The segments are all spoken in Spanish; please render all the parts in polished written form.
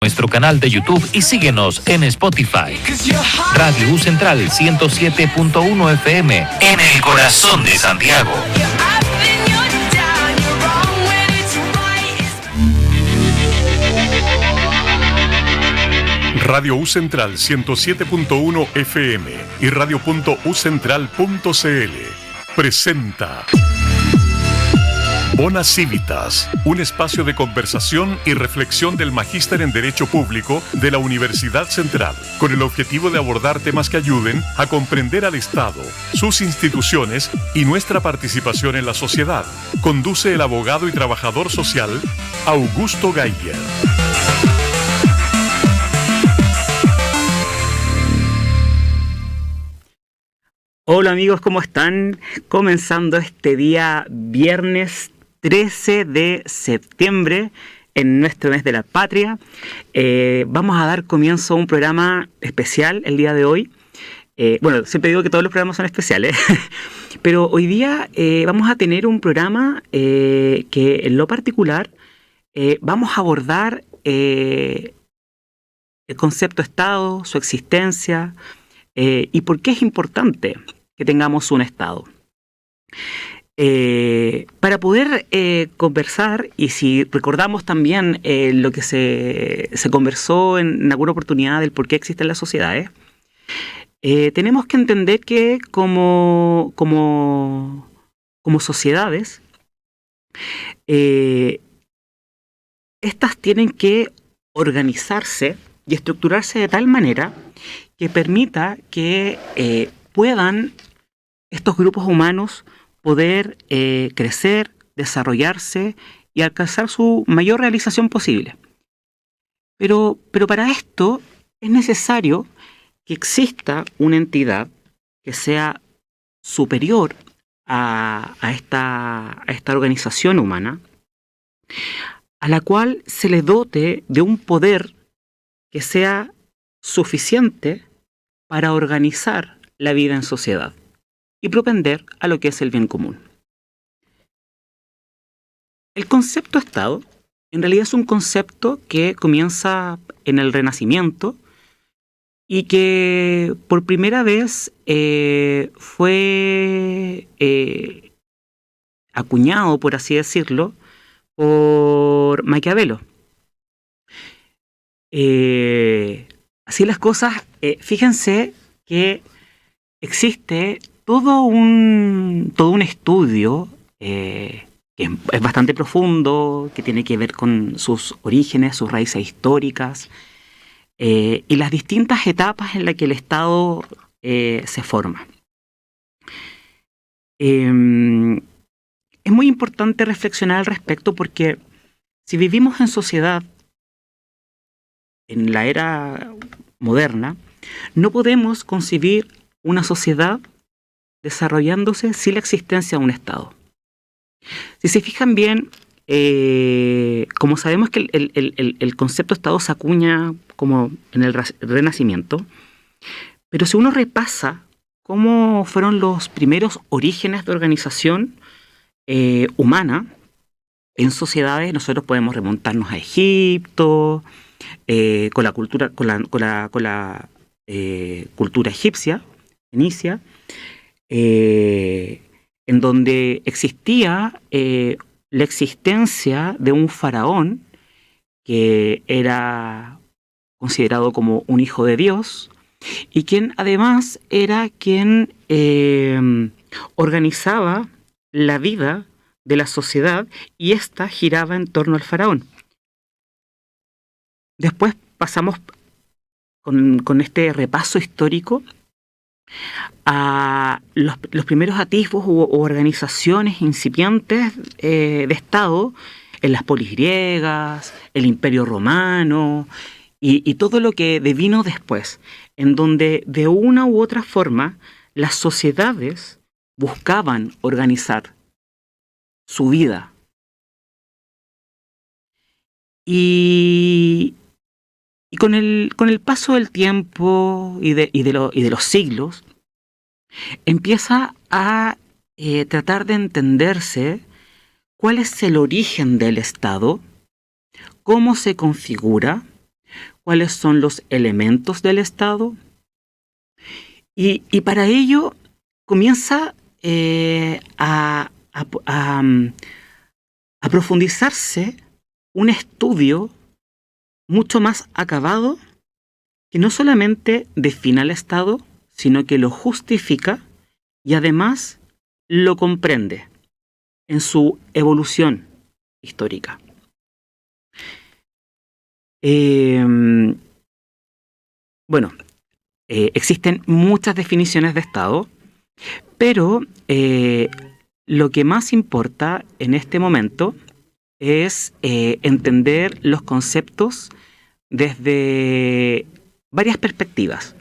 nuestro canal de YouTube y síguenos en Spotify. Radio U Central 107.1 FM en el corazón de Santiago. Radio U Central 107.1 FM y radio.ucentral.cl presenta Bona Civitas, un espacio de conversación y reflexión del Magíster en Derecho Público de la Universidad Central, con el objetivo de abordar temas que ayuden a comprender al Estado, sus instituciones y nuestra participación en la sociedad. Conduce el abogado y trabajador social Augusto Geiger. Hola amigos, ¿cómo están? Comenzando este día viernes 13 de septiembre en nuestro mes de la patria. Vamos a dar comienzo a un programa especial el día de hoy. Bueno, siempre digo que todos los programas son especiales, pero hoy día vamos a tener un programa que en lo particular vamos a abordar el concepto Estado, su existencia y por qué es importante que tengamos un Estado. Para poder conversar, y si recordamos también lo que se conversó en alguna oportunidad del por qué existen las sociedades, tenemos que entender que como sociedades, estas tienen que organizarse y estructurarse de tal manera que permita que puedan estos grupos humanos poder crecer, desarrollarse y alcanzar su mayor realización posible. Pero para esto es necesario que exista una entidad que sea superior a esta organización humana, a la cual se le dote de un poder que sea suficiente para organizar la vida en sociedad y propender a lo que es el bien común. El concepto Estado en realidad es un concepto que comienza en el Renacimiento y que por primera vez fue acuñado, por así decirlo, por Maquiavelo. Así las cosas, fíjense que existe todo un estudio que es bastante profundo, que tiene que ver con sus orígenes, sus raíces históricas y las distintas etapas en las que el Estado se forma. Es muy importante reflexionar al respecto porque si vivimos en sociedad, en la era moderna, no podemos concebir una sociedad desarrollándose sin la existencia de un Estado. Si se fijan bien, como sabemos que el concepto Estado se acuña como en el Renacimiento, pero si uno repasa cómo fueron los primeros orígenes de organización humana en sociedades, nosotros podemos remontarnos a Egipto, con la cultura egipcia, fenicia, en donde existía la existencia de un faraón que era considerado como un hijo de Dios y quien además era quien organizaba la vida de la sociedad y ésta giraba en torno al faraón. Después pasamos con este repaso histórico a los primeros atisbos u organizaciones incipientes de Estado en las polis griegas, el Imperio Romano y todo lo que devino después, en donde de una u otra forma las sociedades buscaban organizar su vida. Y con el paso del tiempo y de los siglos, empieza a tratar de entenderse cuál es el origen del Estado, cómo se configura, cuáles son los elementos del Estado. Y para ello comienza a profundizarse un estudio mucho más acabado que no solamente define al Estado, sino que lo justifica y además lo comprende en su evolución histórica. Existen muchas definiciones de Estado, pero lo que más importa en este momento es entender los conceptos desde varias perspectivas.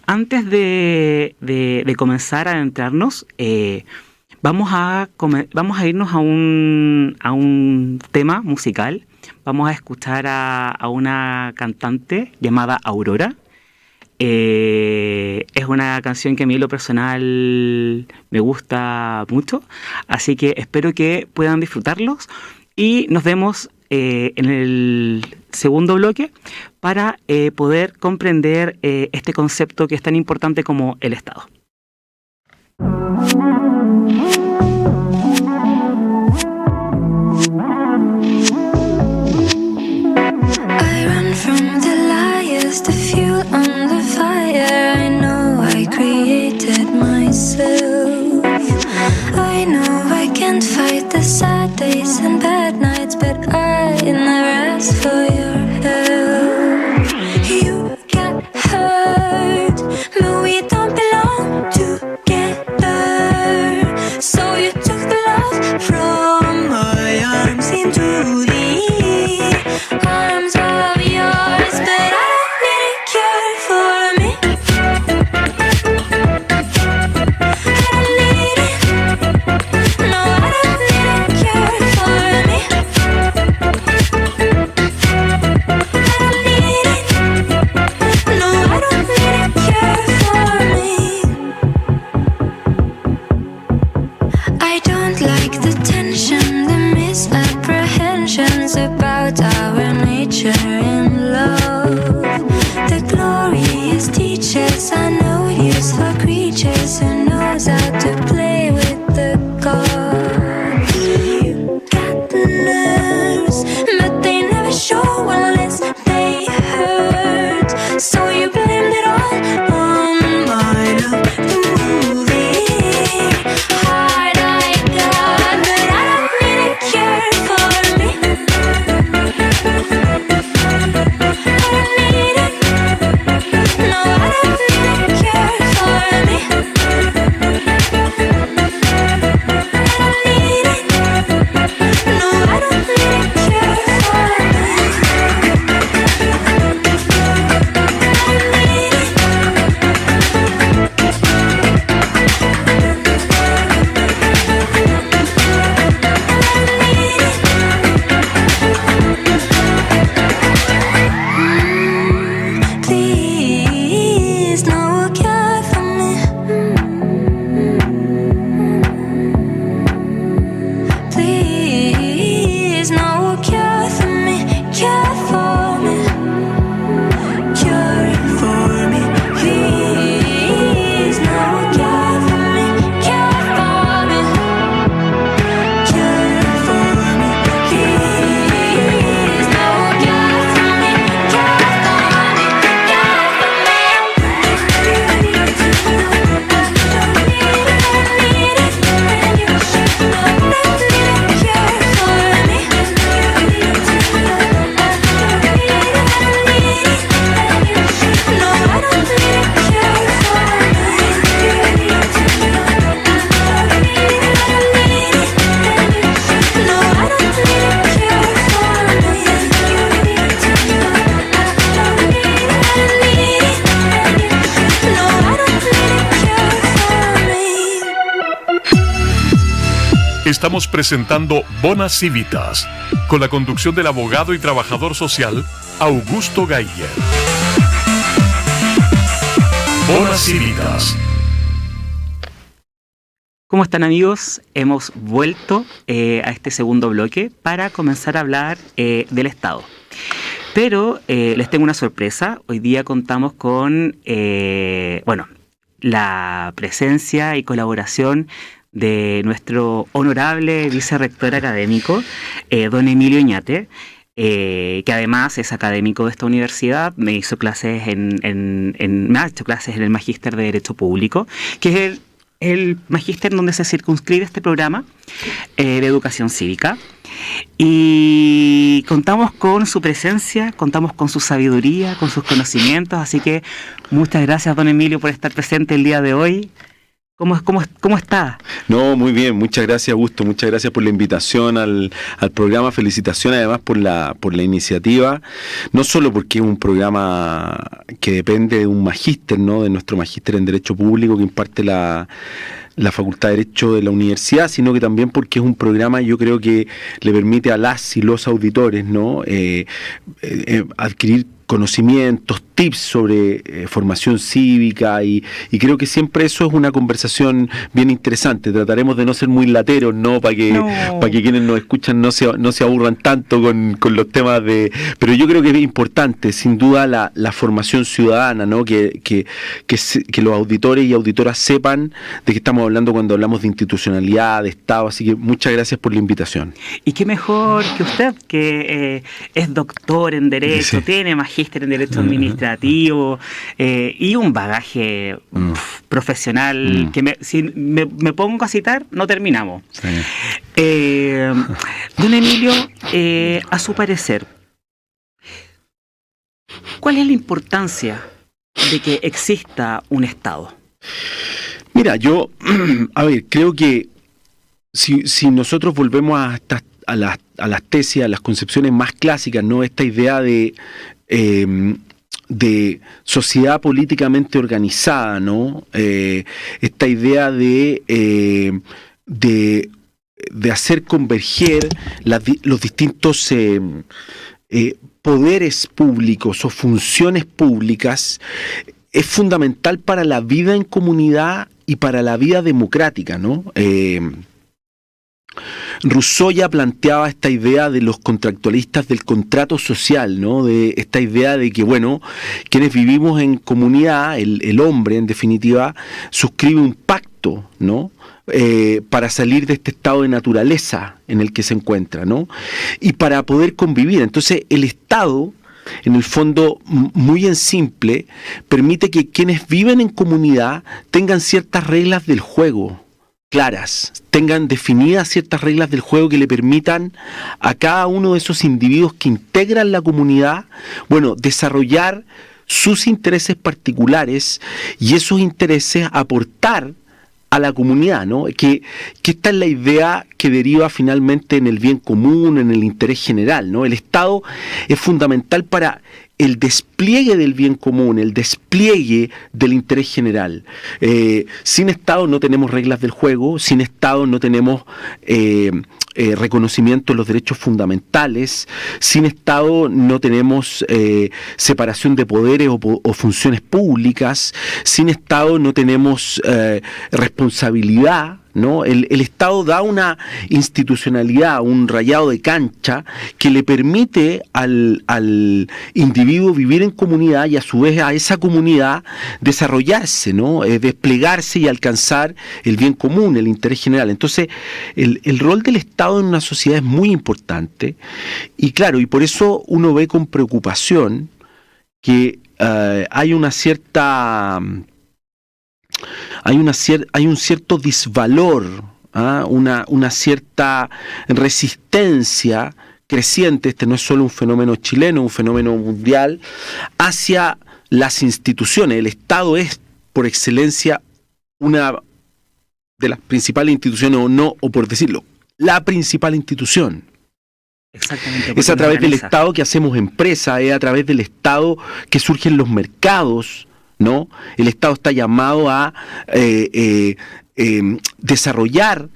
Antes de comenzar a adentrarnos, vamos a irnos a un tema musical. Vamos a escuchar a una cantante llamada Aurora. Es una canción que a mí en lo personal me gusta mucho, así que espero que puedan disfrutarlos y nos vemos en el segundo bloque para poder comprender este concepto que es tan importante como el Estado. I run from the liars, the fuel on the fire. I know I created myself. I know I can't fight the sad days and bad nights, but I never asked for your help. You got hurt, but we don't belong together. So you took the love from my arms into the arms of yours, but I don't need a cure for me. I don't need it. No, I don't need a cure for me. I don't need it. No, I don't need a cure for me. I don't like the tension, the misapprehensions about our nature in love. The glorious teachers are no use for creatures who knows how to play with the gods. You got the nerves, but they never show unless they hurt. So you blamed it all on my love, the movie. Heart I got, but I don't need a cure for me. I don't need it. No, I don't need a cure for me. I don't need it. No, I don't need a cure for me. I don't need it. Please, no cure for me. Please, no cure for me. Cure for me. Cure for me. Please, no cure for me. Cure for me. Cure for me. Please, no cure for me. Cure for me. Estamos presentando Bonas Civitas, con la conducción del abogado y trabajador social Augusto Geiger. Bonas Civitas. ¿Cómo están, amigos? Hemos vuelto a este segundo bloque para comenzar a hablar del Estado. Pero les tengo una sorpresa. Hoy día contamos con la presencia y colaboración de nuestro honorable vicerrector académico, don Emilio Iñate, que además es académico de esta universidad. Me ha hecho clases en el Magíster de Derecho Público, que es el magíster donde se circunscribe este programa de educación cívica. Y contamos con su presencia, contamos con su sabiduría, con sus conocimientos, así que muchas gracias, don Emilio, por estar presente el día de hoy. ¿Cómo está? No, muy bien, muchas gracias, Augusto, muchas gracias por la invitación al programa, felicitaciones además por la iniciativa, no solo porque es un programa que depende de un magíster, ¿no? De nuestro magíster en Derecho Público que imparte la Facultad de Derecho de la universidad, sino que también porque es un programa, yo creo que le permite a las y los auditores, ¿no? Adquirir conocimientos, tips sobre formación cívica y creo que siempre eso es una conversación bien interesante. Trataremos de no ser muy lateros, ¿no? Para que quienes nos escuchan no se aburran tanto con los temas pero yo creo que es importante, sin duda, la formación ciudadana, ¿no? Que los auditores y auditoras sepan de qué estamos hablando cuando hablamos de institucionalidad, de Estado, así que muchas gracias por la invitación. Y qué mejor que usted, que es doctor en Derecho, sí, tiene magíster en Derecho Administrativo y un bagaje profesional que si me pongo a citar, no terminamos. Sí. Don Emilio, a su parecer, ¿cuál es la importancia de que exista un Estado? Mira, yo, creo que si nosotros volvemos a las tesis, a las concepciones más clásicas, ¿no? Esta idea de sociedad políticamente organizada, ¿no? Esta idea de hacer converger los distintos poderes públicos o funciones públicas es fundamental para la vida en comunidad y para la vida democrática, ¿no? Rousseau ya planteaba esta idea de los contractualistas del contrato social, ¿no? De esta idea de que, bueno, quienes vivimos en comunidad, el hombre, en definitiva, suscribe un pacto, ¿no? Para salir de este estado de naturaleza en el que se encuentra, ¿no? Y para poder convivir. Entonces, el Estado, en el fondo, muy en simple, permite que quienes viven en comunidad tengan ciertas reglas del juego claras, tengan definidas ciertas reglas del juego que le permitan a cada uno de esos individuos que integran la comunidad, bueno, desarrollar sus intereses particulares y esos intereses aportar a la comunidad, ¿no? Que esta es la idea que deriva finalmente en el bien común, en el interés general, ¿no? El Estado es fundamental para el despliegue del bien común, el despliegue del interés general. Sin Estado no tenemos reglas del juego, sin Estado no tenemos reconocimiento de los derechos fundamentales, sin Estado no tenemos separación de poderes o funciones públicas, sin Estado no tenemos responsabilidad, ¿no? El Estado da una institucionalidad, un rayado de cancha que le permite al individuo vivir en comunidad y a su vez a esa comunidad desarrollarse, ¿no? Desplegarse y alcanzar el bien común, el interés general. Entonces, el rol del Estado en una sociedad es muy importante y claro, y por eso uno ve con preocupación que hay un cierto disvalor, una cierta resistencia creciente, este no es solo un fenómeno chileno, un fenómeno mundial, hacia las instituciones. El Estado es, por excelencia, una de las principales instituciones, o por decirlo, la principal institución. Exactamente. Es a través del Estado que hacemos empresa, es a través del Estado que surgen los mercados, ¿no? El Estado está llamado a desarrollar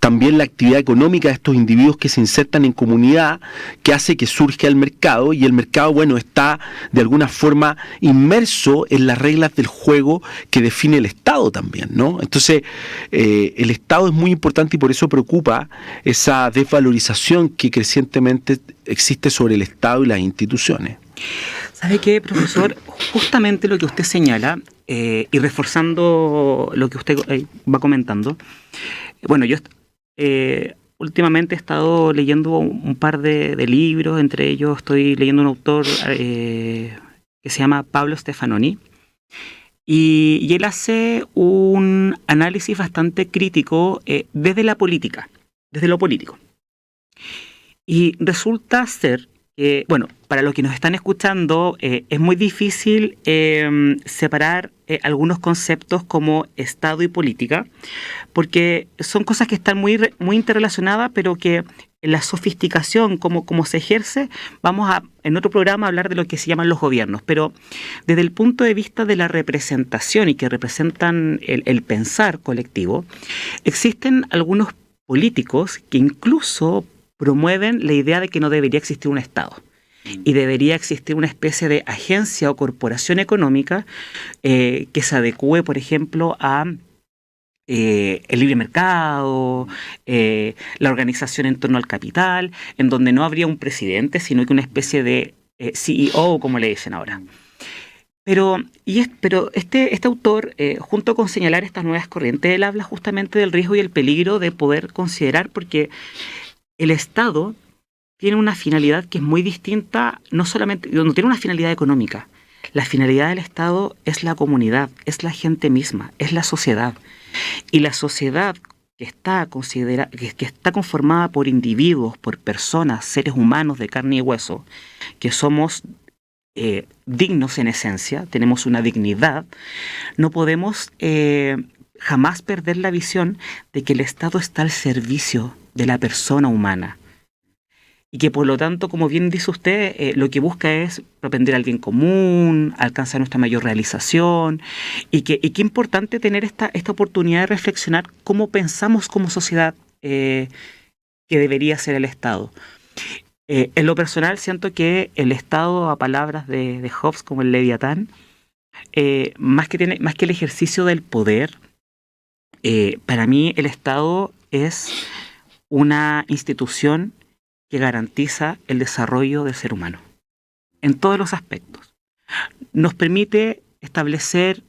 también la actividad económica de estos individuos que se insertan en comunidad, que hace que surja el mercado, y el mercado, bueno, está de alguna forma inmerso en las reglas del juego que define el Estado también, ¿no? Entonces, el Estado es muy importante y por eso preocupa esa desvalorización que crecientemente existe sobre el Estado y las instituciones. ¿Sabe qué, profesor? Justamente lo que usted señala, y reforzando lo que usted va comentando, bueno, yo últimamente he estado leyendo un par de libros, entre ellos estoy leyendo un autor que se llama Pablo Stefanoni, y él hace un análisis bastante crítico desde la política, desde lo político. Y resulta ser que, bueno, para los que nos están escuchando, es muy difícil separar algunos conceptos como Estado y política, porque son cosas que están muy interrelacionadas, pero que en la sofisticación, como se ejerce, vamos a, en otro programa, a hablar de lo que se llaman los gobiernos. Pero desde el punto de vista de la representación y que representan el pensar colectivo, existen algunos políticos que incluso promueven la idea de que no debería existir un Estado y debería existir una especie de agencia o corporación económica que se adecue, por ejemplo, a el libre mercado, la organización en torno al capital, en donde no habría un presidente, sino que una especie de CEO, como le dicen ahora. Pero este autor, junto con señalar estas nuevas corrientes, él habla justamente del riesgo y el peligro de poder considerar, porque el Estado tiene una finalidad que es muy distinta, no tiene una finalidad económica. La finalidad del Estado es la comunidad, es la gente misma, es la sociedad. Y la sociedad que está conformada por individuos, por personas, seres humanos de carne y hueso, que somos dignos en esencia, tenemos una dignidad, no podemos jamás perder la visión de que el Estado está al servicio de la persona humana. Y que por lo tanto, como bien dice usted, lo que busca es propender al bien común, alcanzar nuestra mayor realización, y qué importante tener esta oportunidad de reflexionar cómo pensamos como sociedad que debería ser el Estado. En lo personal siento que el Estado, a palabras de Hobbes como el Leviatán, más que el ejercicio del poder, para mí el Estado es una institución que garantiza el desarrollo del ser humano, en todos los aspectos. Nos permite establecer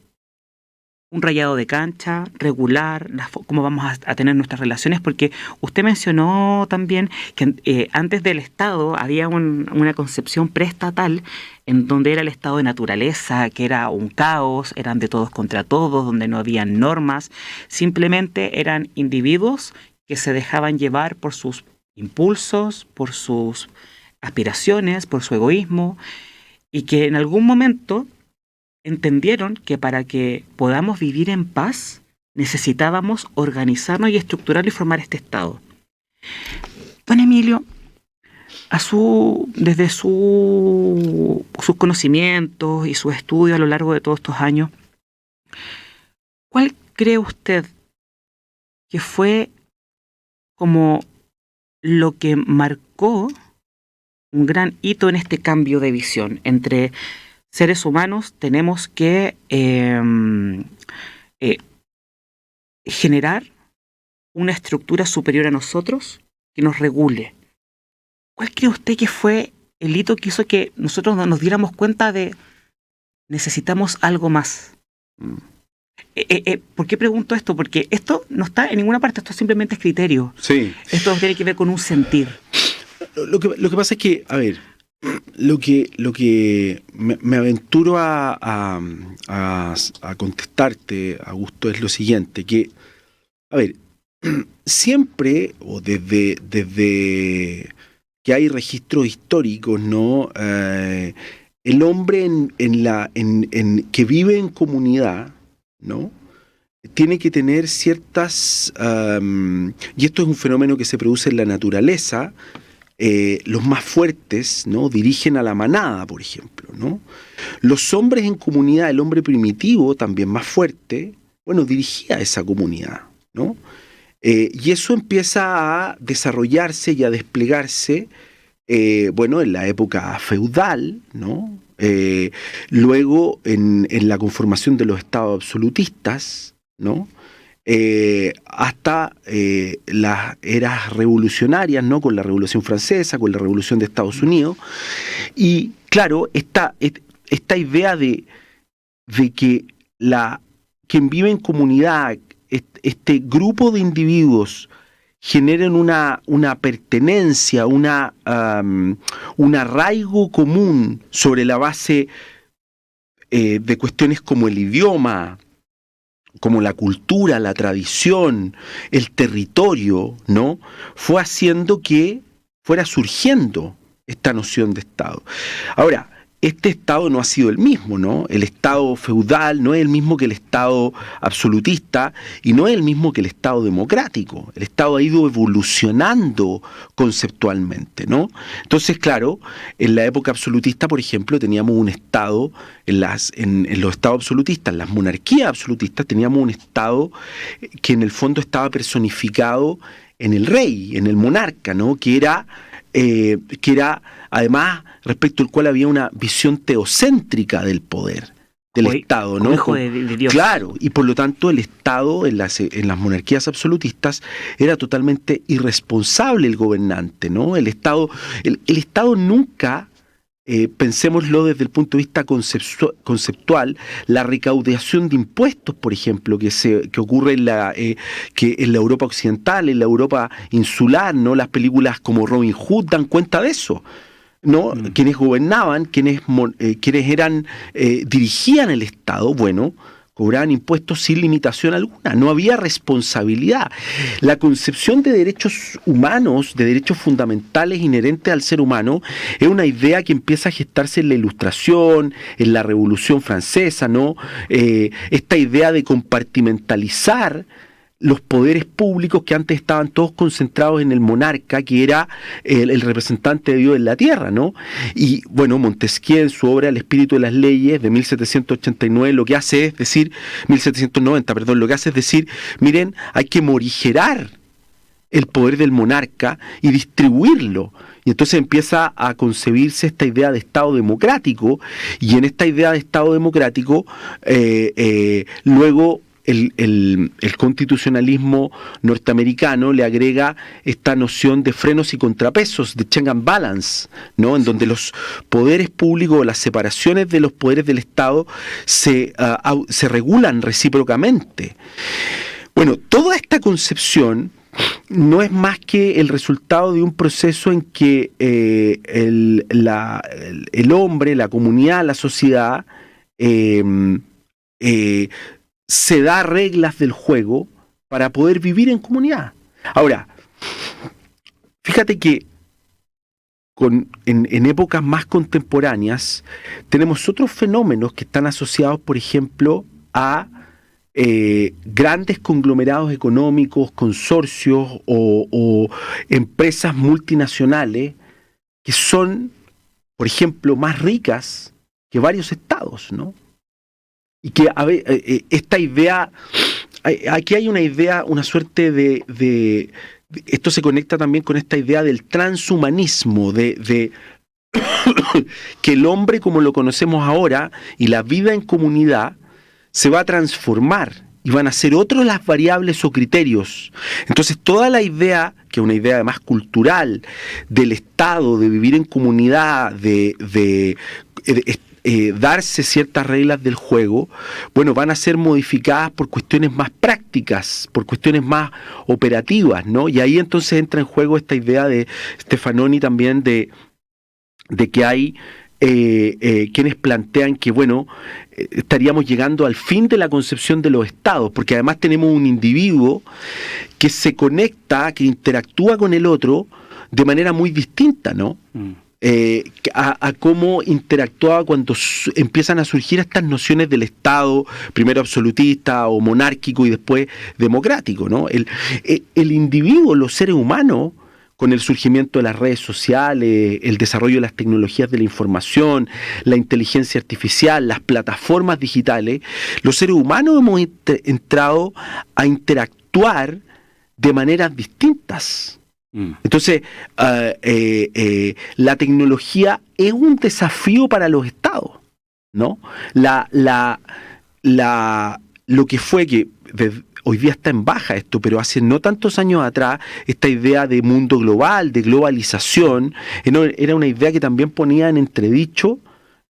un rayado de cancha, regular cómo vamos a tener nuestras relaciones, porque usted mencionó también que antes del Estado había una concepción preestatal en donde era el estado de naturaleza, que era un caos, eran de todos contra todos, donde no había normas, simplemente eran individuos que se dejaban llevar por sus impulsos, por sus aspiraciones, por su egoísmo, y que en algún momento entendieron que para que podamos vivir en paz necesitábamos organizarnos y estructurar y formar este Estado. Don Emilio, desde sus conocimientos y su estudio a lo largo de todos estos años, ¿cuál cree usted que fue como lo que marcó un gran hito en este cambio de visión? Entre seres humanos tenemos que generar una estructura superior a nosotros que nos regule. ¿Cuál cree usted que fue el hito que hizo que nosotros nos diéramos cuenta de necesitamos algo más? ¿Por qué pregunto esto? Porque esto no está en ninguna parte, esto simplemente es criterio. Sí. Esto tiene que ver con un sentir. Lo que pasa es que, a ver, lo que me aventuro a contestarte, Augusto, es lo siguiente, que, a ver, siempre, o desde que hay registros históricos, ¿no? El hombre que vive en comunidad, ¿no? Tiene que tener ciertas, y esto es un fenómeno que se produce en la naturaleza. Los más fuertes, ¿no? Dirigen a la manada, por ejemplo, ¿no? Los hombres en comunidad, el hombre primitivo, también más fuerte, bueno, dirigía a esa comunidad, ¿no? Y eso empieza a desarrollarse y a desplegarse, en la época feudal, ¿no? Luego en la conformación de los estados absolutistas, ¿no? Hasta las eras revolucionarias, ¿no? Con la Revolución Francesa, con la Revolución de Estados Unidos. Y claro, esta idea de que quien vive en comunidad, este grupo de individuos generen una pertenencia, un arraigo común sobre la base de cuestiones como el idioma, como la cultura, la tradición, el territorio, ¿no? Fue haciendo que fuera surgiendo esta noción de Estado. Ahora, este Estado no ha sido el mismo, ¿no? El Estado feudal no es el mismo que el Estado absolutista y no es el mismo que el Estado democrático. El Estado ha ido evolucionando conceptualmente, ¿no? Entonces, claro, en la época absolutista, por ejemplo, teníamos un Estado, en los Estados absolutistas, en las monarquías absolutistas, teníamos un Estado que en el fondo estaba personificado en el rey, en el monarca, ¿no? Que era además respecto al cual había una visión teocéntrica del poder del Estado, ¿no? Hijo de Dios. Claro, y por lo tanto el Estado en las monarquías absolutistas era totalmente irresponsable el gobernante, ¿no? El Estado nunca, pensémoslo desde el punto de vista conceptual, la recaudación de impuestos, por ejemplo, que ocurre en la Europa occidental, en la Europa insular, ¿no? Las películas como Robin Hood dan cuenta de eso, ¿no? Quienes gobernaban, quienes dirigían el Estado, cobraban impuestos sin limitación alguna, no había responsabilidad. La concepción de derechos humanos, de derechos fundamentales inherentes al ser humano, es una idea que empieza a gestarse en la Ilustración, en la Revolución Francesa, ¿no? Esta idea de compartimentalizar los poderes públicos que antes estaban todos concentrados en el monarca, que era el representante de Dios en la tierra, ¿no? Y Montesquieu, en su obra El espíritu de las leyes, de 1789, lo que hace es decir, 1790, perdón, lo que hace es decir, miren, hay que morigerar el poder del monarca y distribuirlo. Y entonces empieza a concebirse esta idea de Estado democrático, y en esta idea de Estado democrático, luego el constitucionalismo norteamericano le agrega esta noción de frenos y contrapesos, de check and balance, ¿no? En donde los poderes públicos, las separaciones de los poderes del Estado se regulan recíprocamente. Toda esta concepción no es más que el resultado de un proceso en que el hombre, la comunidad, la sociedad se da reglas del juego para poder vivir en comunidad. Ahora, fíjate que en épocas más contemporáneas tenemos otros fenómenos que están asociados, por ejemplo, a grandes conglomerados económicos, consorcios o empresas multinacionales que son, por ejemplo, más ricas que varios estados, ¿no? Y que esta idea, aquí hay una idea, una suerte de esto se conecta también con esta idea del transhumanismo, de que el hombre como lo conocemos ahora y la vida en comunidad se va a transformar y van a ser otras las variables o criterios. Entonces toda la idea, que es una idea además cultural, del Estado, de vivir en comunidad, de darse ciertas reglas del juego, van a ser modificadas por cuestiones más prácticas, por cuestiones más operativas, ¿no? Y ahí entonces entra en juego esta idea de Stefanoni también de que hay quienes plantean que estaríamos llegando al fin de la concepción de los estados, porque además tenemos un individuo que se conecta, que interactúa con el otro de manera muy distinta, ¿no? A cómo interactuaba cuando empiezan a surgir estas nociones del Estado, primero absolutista o monárquico y después democrático, ¿no? El individuo, los seres humanos, con el surgimiento de las redes sociales, el desarrollo de las tecnologías de la información, la inteligencia artificial, las plataformas digitales, los seres humanos hemos entrado a interactuar de maneras distintas. Entonces, la tecnología es un desafío para los estados, ¿no? Lo que fue que hoy día está en baja esto, pero hace no tantos años atrás, esta idea de mundo global, de globalización, era una idea que también ponía en entredicho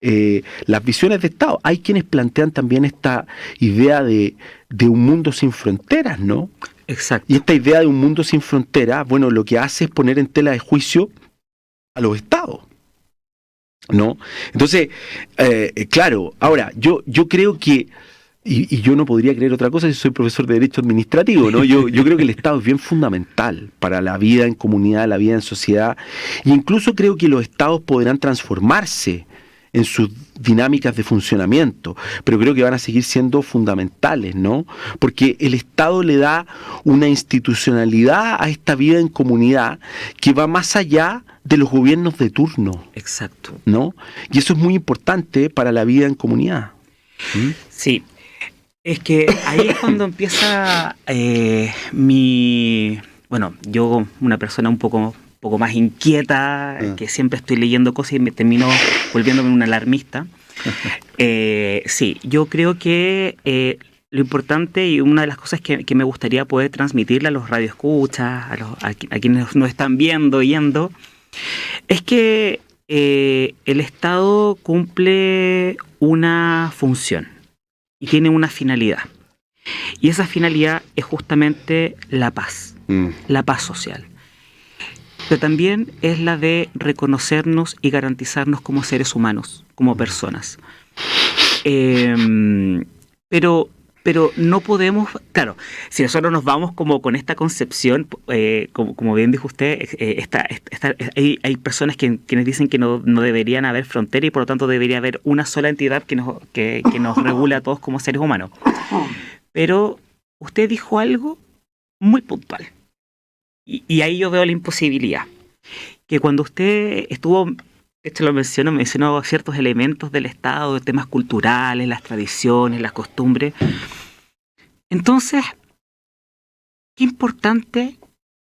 las visiones de Estado. Hay quienes plantean también esta idea de un mundo sin fronteras, ¿no? Exacto. Y esta idea de un mundo sin fronteras, bueno, lo que hace es poner en tela de juicio a los estados, ¿no? Entonces, claro, ahora, yo creo que, y yo no podría creer otra cosa si soy profesor de Derecho Administrativo, ¿no? Yo creo que el Estado es bien fundamental para la vida en comunidad, la vida en sociedad, e incluso creo que los estados podrán transformarse en sus dinámicas de funcionamiento, pero creo que van a seguir siendo fundamentales, ¿no? Porque el Estado le da una institucionalidad a esta vida en comunidad que va más allá de los gobiernos de turno. Exacto. ¿No? Y eso es muy importante para la vida en comunidad. Sí. Es que ahí es cuando empieza bueno, yo, una persona un poco más inquieta, que siempre estoy leyendo cosas y me termino volviéndome un alarmista. Sí, yo creo que lo importante y una de las cosas que me gustaría poder transmitirle a los radioescuchas, a quienes nos están viendo, yendo, es que el Estado cumple una función y tiene una finalidad. Y esa finalidad es justamente la paz social. Pero también es la de reconocernos y garantizarnos como seres humanos, como personas. Pero no podemos, claro, si nosotros nos vamos como con esta concepción, como bien dijo usted, hay personas quienes dicen que no deberían haber frontera y por lo tanto debería haber una sola entidad que nos regule a todos como seres humanos. Pero usted dijo algo muy puntual. Y ahí yo veo la imposibilidad. Que cuando usted estuvo, esto lo mencionó ciertos elementos del Estado, temas culturales, las tradiciones, las costumbres. Entonces, qué importante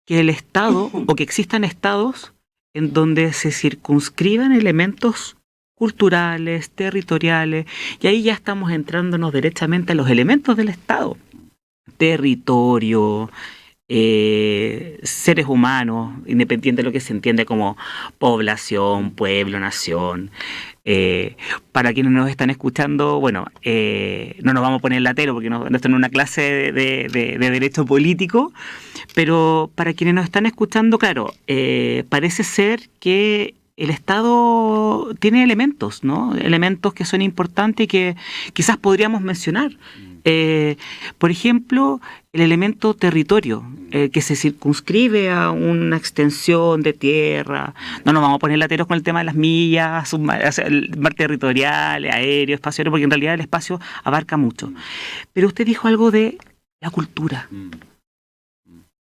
que el Estado, o que existan estados en donde se circunscriban elementos culturales, territoriales, y ahí ya estamos entrándonos derechamente a los elementos del Estado. Territorio, seres humanos, independiente de lo que se entiende como población, pueblo, nación. Para quienes nos están escuchando, bueno, no nos vamos a poner latero porque no esto no es una clase de derecho político, pero para quienes nos están escuchando, claro, parece ser que el Estado tiene elementos, ¿no? Elementos que son importantes y que quizás podríamos mencionar. Por ejemplo, el elemento territorio, que se circunscribe a una extensión de tierra. No nos vamos a poner lateros con el tema de las millas, el mar territorial, aéreo, espacio aéreo, porque en realidad el espacio abarca mucho. Pero usted dijo algo de la cultura.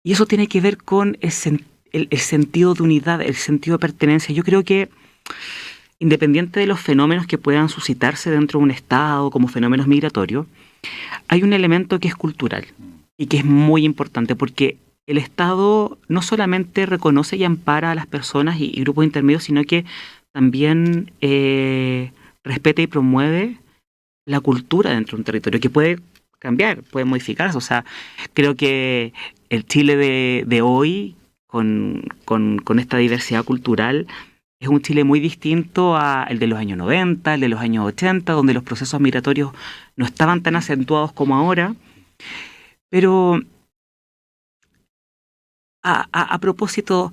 Y eso tiene que ver con el sentido de unidad, el sentido de pertenencia. Yo creo que, independiente de los fenómenos que puedan suscitarse dentro de un Estado, como fenómenos migratorios, hay un elemento que es cultural y que es muy importante porque el Estado no solamente reconoce y ampara a las personas y grupos intermedios, sino que también respeta y promueve la cultura dentro de un territorio, que puede cambiar, puede modificarse. O sea, creo que el Chile de hoy, con esta diversidad cultural, es un Chile muy distinto al de los años 90, el de los años 80, donde los procesos migratorios no estaban tan acentuados como ahora. Pero, a propósito,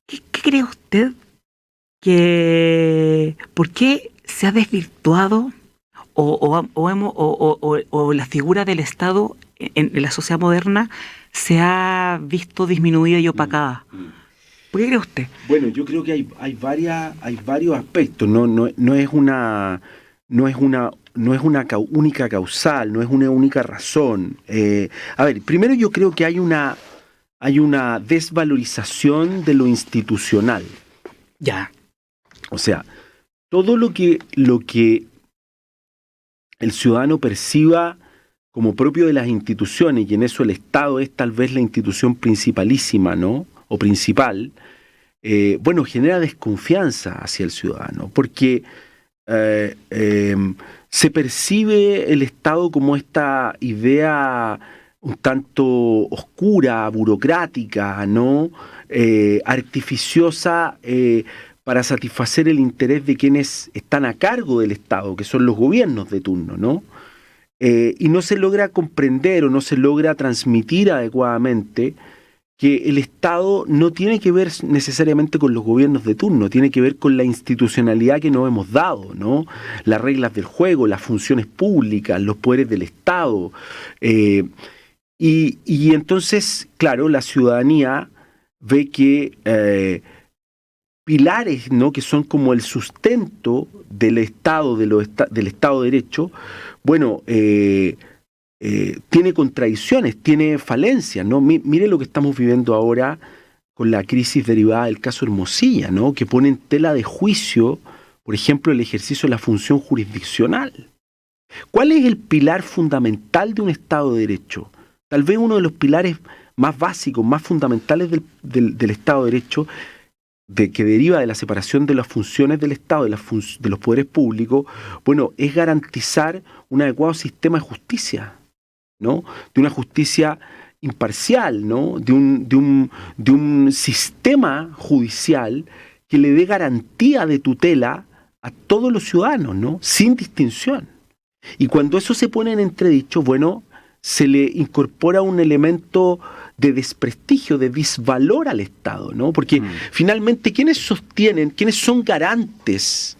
¿qué cree usted por qué se ha desvirtuado o la figura del Estado en la sociedad moderna se ha visto disminuida y opacada? ¿Por qué cree usted? Bueno, yo creo que hay varios aspectos. No es una única causal, no es una única razón. A ver, primero yo creo que hay una desvalorización de lo institucional. Ya. O sea, todo lo que el ciudadano perciba como propio de las instituciones, y en eso el Estado es tal vez la institución principalísima, ¿no? O principal, bueno, genera desconfianza hacia el ciudadano, porque se percibe el Estado como esta idea un tanto oscura, burocrática, ¿no? Artificiosa, para satisfacer el interés de quienes están a cargo del Estado, que son los gobiernos de turno, ¿no? Y no se logra comprender o no se logra transmitir adecuadamente que el Estado no tiene que ver necesariamente con los gobiernos de turno, tiene que ver con la institucionalidad que nos hemos dado, ¿no? Las reglas del juego, las funciones públicas, los poderes del Estado. Y entonces, claro, la ciudadanía ve que pilares, ¿no?, que son como el sustento del Estado, del Estado de Derecho, bueno, tiene contradicciones, tiene falencias, ¿no? Mire lo que estamos viviendo ahora con la crisis derivada del caso Hermosilla, ¿no? Que pone en tela de juicio, por ejemplo, el ejercicio de la función jurisdiccional. ¿Cuál es el pilar fundamental de un Estado de Derecho? Tal vez uno de los pilares más básicos, más fundamentales del Estado de Derecho, que deriva de la separación de las funciones del Estado, de los poderes públicos, bueno, es garantizar un adecuado sistema de justicia, ¿no? De una justicia imparcial, ¿no? De un sistema judicial que le dé garantía de tutela a todos los ciudadanos, ¿no? Sin distinción. Y cuando eso se pone en entredicho, bueno, se le incorpora un elemento de desprestigio, de disvalor al Estado, ¿no? Porque finalmente, ¿quiénes son garantes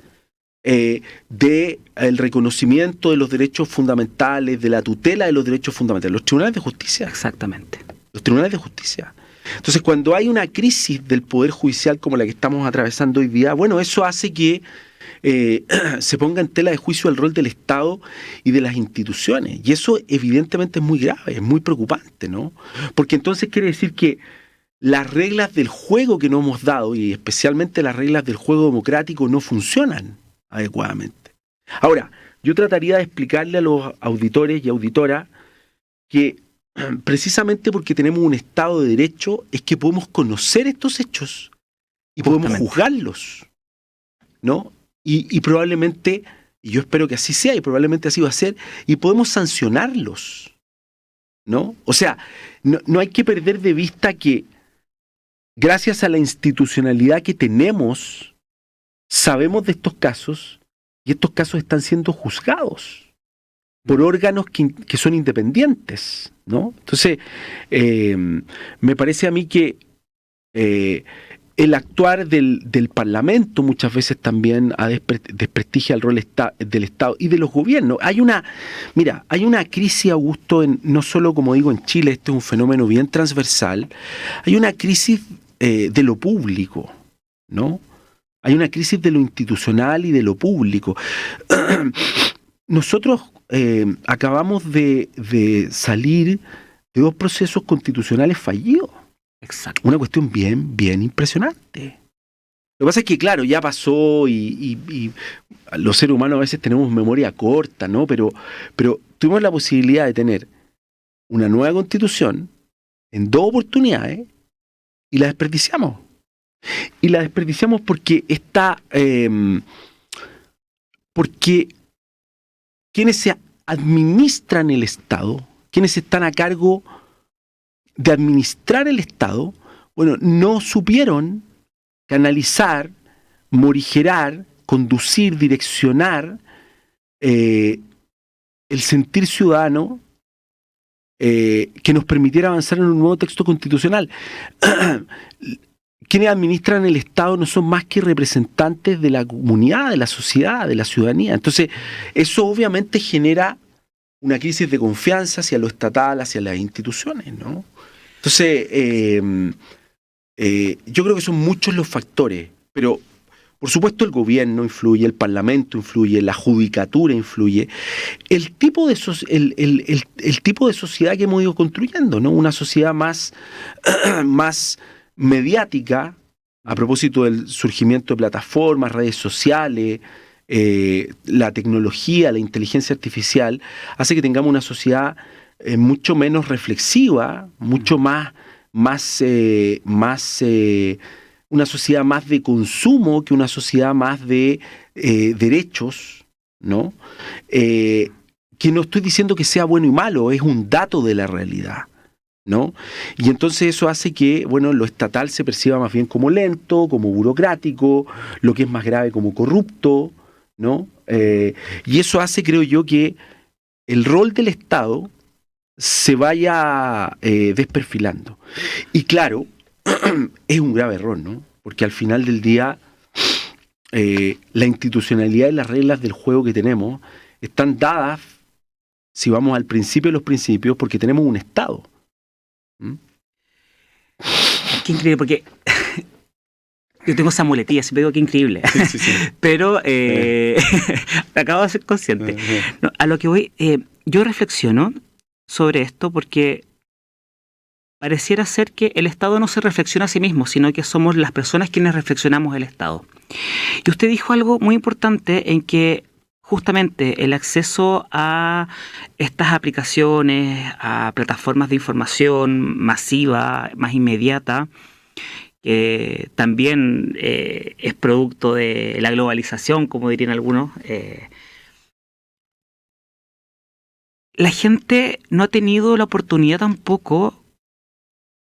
del reconocimiento de los derechos fundamentales, de la tutela de los derechos fundamentales? Los tribunales de justicia. Exactamente. Los tribunales de justicia. Entonces, cuando hay una crisis del Poder Judicial como la que estamos atravesando hoy día, bueno, eso hace que se ponga en tela de juicio el rol del Estado y de las instituciones. Y eso evidentemente es muy grave, es muy preocupante, ¿no? Porque entonces quiere decir que las reglas del juego que nos hemos dado, y especialmente las reglas del juego democrático, no funcionan adecuadamente. Ahora, yo trataría de explicarle a los auditores y auditoras que precisamente porque tenemos un Estado de Derecho es que podemos conocer estos hechos y podemos juzgarlos, ¿no? Y probablemente, y yo espero que así sea, y probablemente así va a ser, y podemos sancionarlos, ¿no? O sea, no hay que perder de vista que gracias a la institucionalidad que tenemos, sabemos de estos casos, y estos casos están siendo juzgados por órganos que son independientes, ¿no? Entonces, me parece a mí que el actuar del Parlamento muchas veces también desprestigia el rol del Estado y de los gobiernos. Hay una crisis, Augusto, no solo, como digo, en Chile, este es un fenómeno bien transversal, hay una crisis de lo público, ¿no? Hay una crisis de lo institucional y de lo público. Nosotros acabamos de salir de 2 procesos constitucionales fallidos. Exacto. Una cuestión bien impresionante. Lo que pasa es que, claro, ya pasó y los seres humanos a veces tenemos memoria corta, ¿no? Pero tuvimos la posibilidad de tener una nueva constitución en 2 oportunidades y la desperdiciamos. Y la desperdiciamos porque porque quienes se administran el Estado, quienes están a cargo de administrar el Estado, bueno, no supieron canalizar, morigerar, conducir, direccionar el sentir ciudadano que nos permitiera avanzar en un nuevo texto constitucional. Quienes administran el Estado no son más que representantes de la comunidad, de la sociedad, de la ciudadanía. Entonces, eso obviamente genera una crisis de confianza hacia lo estatal, hacia las instituciones, ¿no? Entonces, yo creo que son muchos los factores, pero por supuesto el gobierno influye, el Parlamento influye, la judicatura influye, el tipo de sociedad que hemos ido construyendo, ¿no? Una sociedad más mediática, a propósito del surgimiento de plataformas, redes sociales, la tecnología, la inteligencia artificial, hace que tengamos una sociedad mucho menos reflexiva, mucho más una sociedad más de consumo que una sociedad más de derechos, ¿no? Que no estoy diciendo que sea bueno y malo, es un dato de la realidad, ¿no? Y entonces eso hace que, bueno, lo estatal se perciba más bien como lento, como burocrático, lo que es más grave como corrupto, ¿no? Y eso hace, creo yo, que el rol del Estado se vaya desperfilando. Y claro, es un grave error, ¿no? Porque al final del día la institucionalidad y las reglas del juego que tenemos están dadas, si vamos al principio de los principios, porque tenemos un Estado. Qué increíble, porque yo tengo esa muletilla, siempre digo que increíble. Sí, sí. Pero acabo de ser consciente. No, a lo que voy, yo reflexiono sobre esto porque pareciera ser que el Estado no se reflexiona a sí mismo, sino que somos las personas quienes reflexionamos el Estado. Y usted dijo algo muy importante en que justamente el acceso a estas aplicaciones, a plataformas de información masiva, más inmediata, que también es producto de la globalización, como dirían algunos, la gente no ha tenido la oportunidad tampoco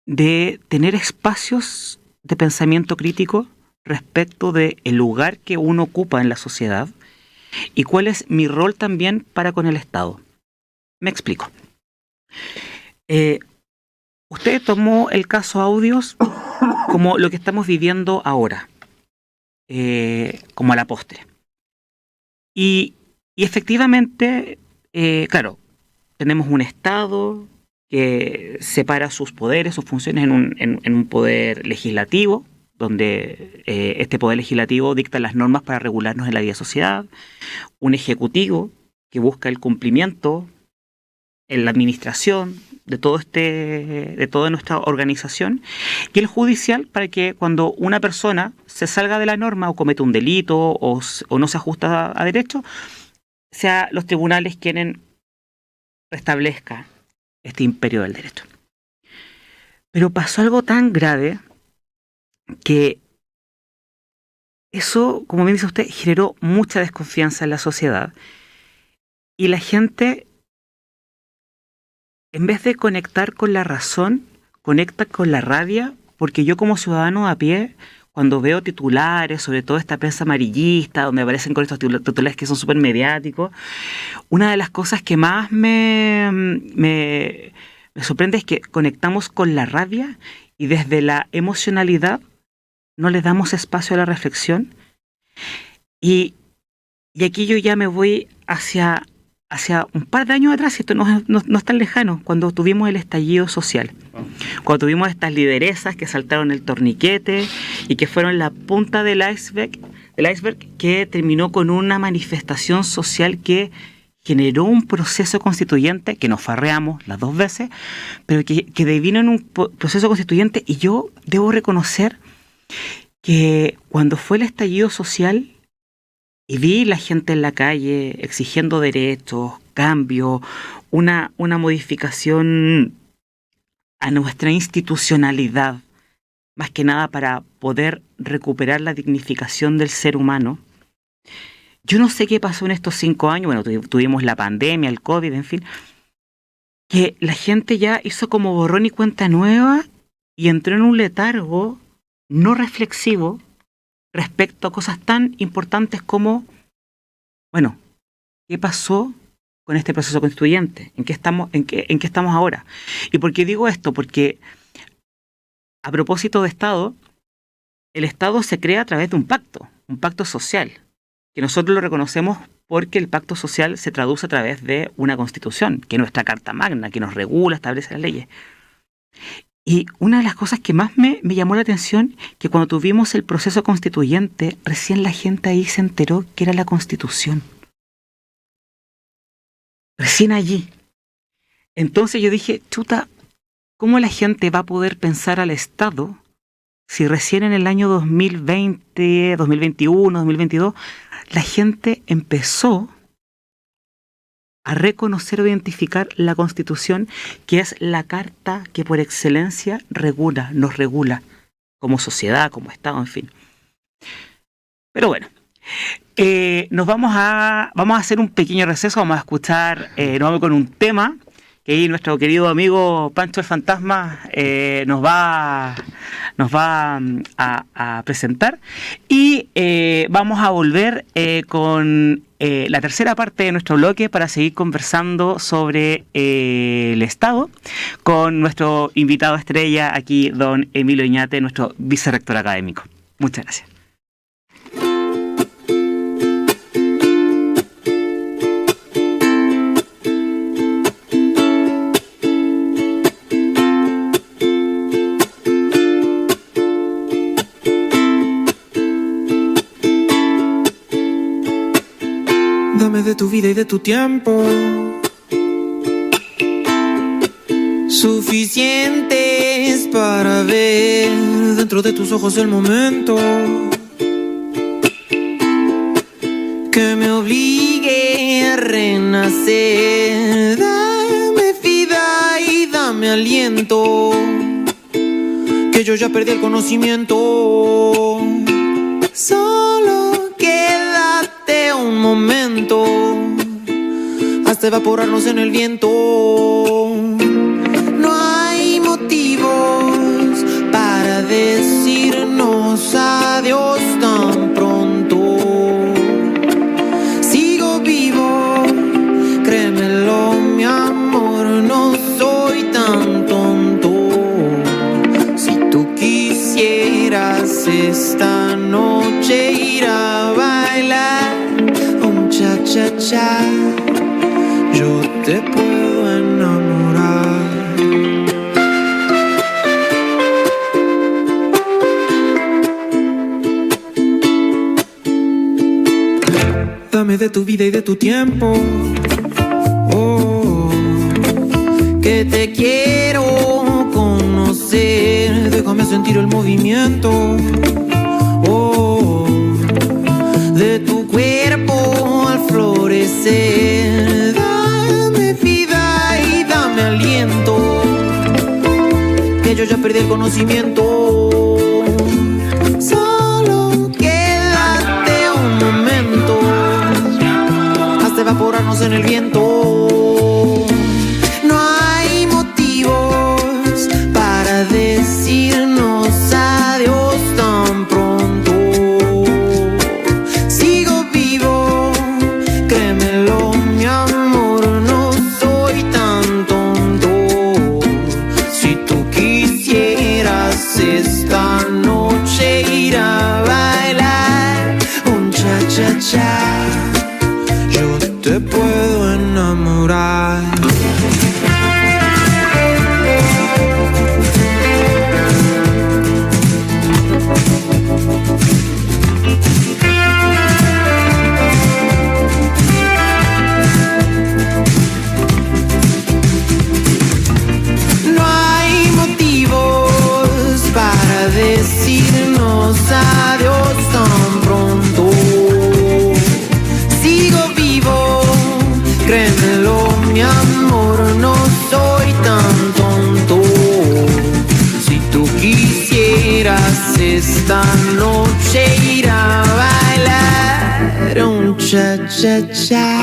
de tener espacios de pensamiento crítico respecto del lugar que uno ocupa en la sociedad y cuál es mi rol también para con el Estado. Me explico. Usted tomó el caso audios como lo que estamos viviendo ahora, como a la postre. Y efectivamente, claro, tenemos un Estado que separa sus poderes, sus funciones en un poder legislativo, donde este poder legislativo dicta las normas para regularnos en la vida social, un ejecutivo que busca el cumplimiento en la administración de toda nuestra organización, y el judicial para que cuando una persona se salga de la norma o comete un delito o no se ajusta a derecho, sea los tribunales quienes restablezcan este imperio del derecho. Pero pasó algo tan grave que eso, como bien dice usted, generó mucha desconfianza en la sociedad y la gente, en vez de conectar con la razón, conecta con la rabia, porque yo como ciudadano a pie, cuando veo titulares, sobre todo esta prensa amarillista, donde aparecen con estos titulares que son súper mediáticos, una de las cosas que más me sorprende es que conectamos con la rabia y desde la emocionalidad no le damos espacio a la reflexión. Y aquí yo ya me voy hacia un par de años atrás, y esto no es tan lejano, cuando tuvimos el estallido social, cuando tuvimos estas lideresas que saltaron el torniquete y que fueron la punta del iceberg que terminó con una manifestación social que generó un proceso constituyente que nos farreamos las dos veces, pero que devino en un proceso constituyente. Y yo debo reconocer que cuando fue el estallido social y vi la gente en la calle exigiendo derechos, cambio, una modificación a nuestra institucionalidad, más que nada para poder recuperar la dignificación del ser humano. Yo no sé qué pasó en estos 5 años, bueno, tuvimos la pandemia, el COVID, en fin, que la gente ya hizo como borrón y cuenta nueva y entró en un letargo no reflexivo respecto a cosas tan importantes como, bueno, ¿qué pasó con este proceso constituyente? ¿En qué estamos ahora? ¿Y por qué digo esto? Porque a propósito de Estado, el Estado se crea a través de un pacto social, que nosotros lo reconocemos porque el pacto social se traduce a través de una constitución, que es nuestra carta magna, que nos regula, establece las leyes. Y una de las cosas que más me llamó la atención, que cuando tuvimos el proceso constituyente, recién la gente ahí se enteró que era la Constitución. Recién allí. Entonces yo dije, chuta, ¿cómo la gente va a poder pensar al Estado si recién en el año 2020, 2021, 2022, la gente empezó a reconocer o identificar la Constitución, que es la carta que por excelencia nos regula como sociedad, como Estado, en fin. Pero bueno, vamos a hacer un pequeño receso, vamos a escuchar, nos vamos con un tema que ahí nuestro querido amigo Pancho el Fantasma nos va a presentar, y vamos a volver con la tercera parte de nuestro bloque para seguir conversando sobre el Estado con nuestro invitado estrella aquí, don Emilio Iñate, nuestro vicerrector académico. Muchas gracias. Dame de tu vida y de tu tiempo, suficientes para ver dentro de tus ojos el momento que me obligue a renacer. Dame vida y dame aliento, que yo ya perdí el conocimiento. Solo quédate un momento hasta evaporarnos en el viento. No hay motivos para decirnos adiós tan pronto. Sigo vivo, créemelo mi amor, no soy tan tonto. Si tú quisieras esta noche ir a bailar un cha-cha-cha, yo te puedo enamorar. Dame de tu vida y de tu tiempo, oh, que te quiero conocer. Déjame sentir el movimiento, oh, de tu cuerpo al florecer. Dame vida y dame aliento, que yo ya perdí el conocimiento. Solo quédate un momento hasta evaporarnos en el viento. No hay motivos para decirnos adiós tan pronto. Sigo vivo, créemelo mi amor, no soy tan tonto. Si tú quisieras esta noche ir a bailar un cha-cha-cha, yo te puedo enamorar. No hay motivos para decirnos adiós tan pronto. Sigo vivo, créemelo mi amor, no soy tan tonto. Si tú quisieras esta noche ir a bailar un cha-cha-cha,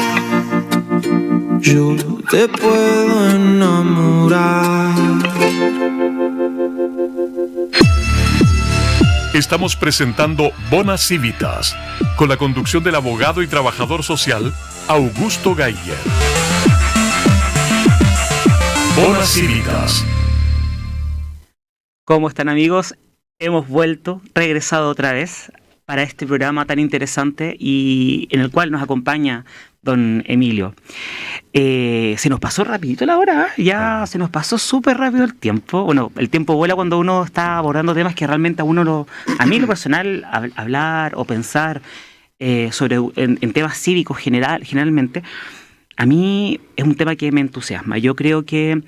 yo te puedo enamorar. Estamos presentando Bonas Civitas, con la conducción del abogado y trabajador social Augusto Geiger. Bonas Civitas. ¿Cómo están, amigos? Hemos regresado otra vez para este programa tan interesante y en el cual nos acompaña don Emilio. Se nos pasó rapidito la hora, ya se nos pasó súper rápido el tiempo. Bueno, el tiempo vuela cuando uno está abordando temas que realmente a mí en lo personal, hablar o pensar en temas cívicos generalmente, a mí es un tema que me entusiasma. Yo creo que